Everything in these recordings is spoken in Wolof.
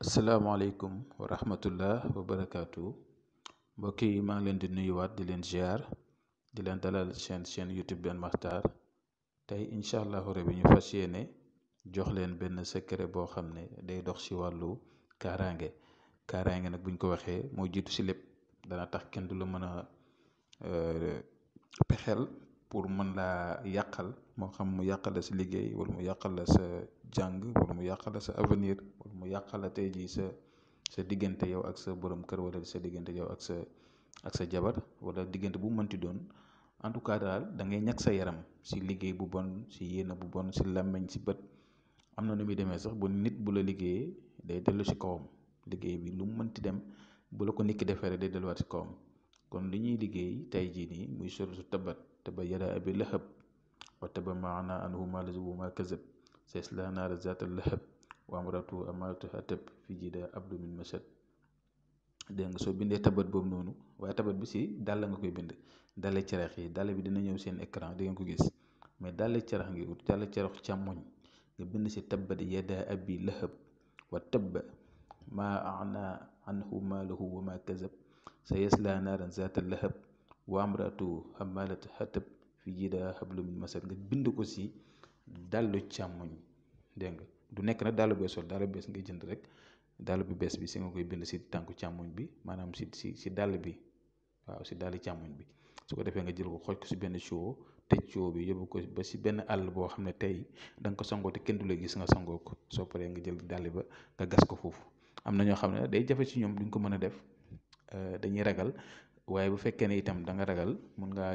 asalaamaaleykum wa rahmatullah wa barakaatu mbokk yi maa ngi leen di nuyuwaat di leen ziar di leen dalal chaîne YouTube Ben Makhtar tey incha allahu rabi ñu fas yéene jox leen benn secret boo xam ne day dox ci wàllu kaaraange nag buñ ko waxee moo jiitu ci lépp dana tax kenn du la mën a pexeel pour mën laa yàqal moo xam mu yàqal la sa liggéey wala mu yàqal la sa jàng wala mu yàqal la sa avenir wala mu yàqal la tey jii sa diggante yow ak sa borom kër wala sa diggante yow ak sa jabar wala diggante bu mënti doon en tout cas daal da ngay ñàkk sa yaram si liggéey bu bon si yéene bu bon si làmmeñ si bët am na nu muy demee sax bu nit bu la liggéeyee day dellu si kawam liggéey bi lu mu mënti dem bu la ko nit ki defee rek day delluwaat si kawam kon li ñuy liggéey tey jii nii muy suratu tabbat yadaa abi lahab wa tabba maa aghnaa anhu maaluhu wa maa kasab sayaslaa naaran zaata lahab wa imra'atuhu hammaalata hatab fi jiidihaa hablum min masad. dégg nga soo bindee tabat boobu noonu waaye tabat bi si dàll nga koy bind dàlle carax yi dàll bi dina ñëw seen écran di ngeen ko gis mais dàlle carax ngi ut dàlle carax càmmoñ nga bind si tabbat yadaa abi lahab wa tabba maa aghnaa anhu maaluhu wa maa kasab sayaslaa naaran zaata lahab wa imra'atuhu hammaalata hatab fi jiidihaa hablum min masad nga bind ko si dàllu càmmoñ. dégg nga du nekk nag dàll bees sol dàll bees ngay jënd rek dàll bu bees bi si nga koy bind si tànku càmmoñ bi maanaam si dàll bi waaw si dàll càmmoñ bi su ko defee nga jël ko xooj ko si benn siwo tëj siwo bi yóbbu ko ba si benn àll boo xam ne tey da nga ko sangoo te kenn du la gis nga sangoo ko soo paree nga jël dàll ba nga gas ko foofu. am na ñoo xam ne day jafe ci ñoom duñ ko mën a def dañuy ragal waaye bu fekkee ne itam da nga ragal mun ngaa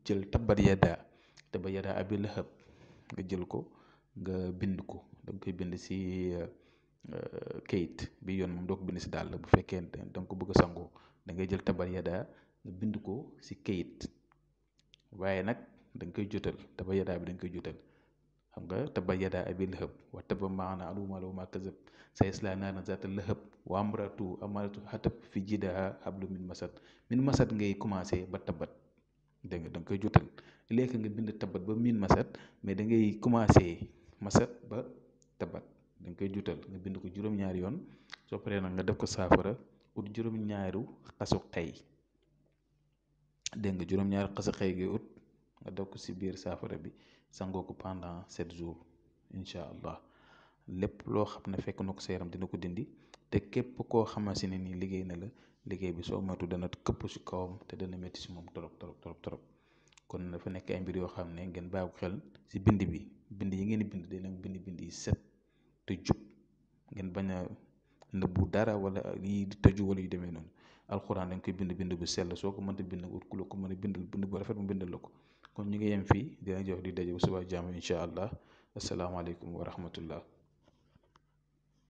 jël tabbat yadaa abi lahab nga jël ko nga bind ko da nga koy bind si kayit bi yoon moom doo ko bind si dàll bu fekkee da nga ko bëgg a sangoo da ngay jël tabbat yadaa nga bind ko si kayit waaye nag da nga koy jotal tabbat yadaa bi da nga koy jotal xam nga tabbat yadaa abi lahab wa tabba maa aghnaa anhu maaluhu wa maa kasab sayaslaa naaran zaata lahab wa imra'atuhu hammaalata hatab fi jiidihaa hablum min masad ngay commencé ba tabbat dégg nga da nga koy jotal léegi nga bind tabbat ba min masad mais da ngay commencé masad ba tabbat da nga koy juutal nga bind ko juróom-ñaari yoon soo paree nag nga def ko saafara ut juróom-ñaaru xasu xay dégg nga juróom-ñaari xasu xay gi ut nga def ko si biir saafara bi sangoo ko pendant 7 jours incha allah lépp loo xam ne fekk na ko sa yaram dina ko dindi te képp koo xamante ne nii liggéey na la liggéey bi soo moytu dana këpp si kawam te dana métti si moom trop kon dafa nekk ay mbir yoo xam ne ngeen bàyyi ko xel si bind yi ngeen bind dina bind yi set te jub ngeen bañ a nëbbu dara wala yi di tëju wala yu demee noonu alxuraan dañ koy bind bu sell soo ko mënta bind ut ku la ko mën a bindal bind bu rafet mu bindal la ko kon ñu ngi yem fii dina jox di daje bu subaa jàmm incha allah asalaamaaleykum wa rahmatullah